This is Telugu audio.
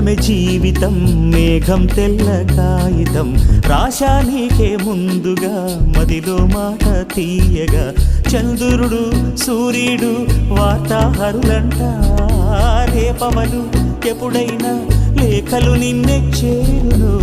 క్షణమే జీవితం మేఘం తెల్ల కాగితం రాశా నీకే ముందుగా మదిలో మాట తీయగా చంద్రుడు సూర్యుడు వార్తాహరులంట రేపవలు ఎప్పుడైనా లేఖలు నిన్నే చేరును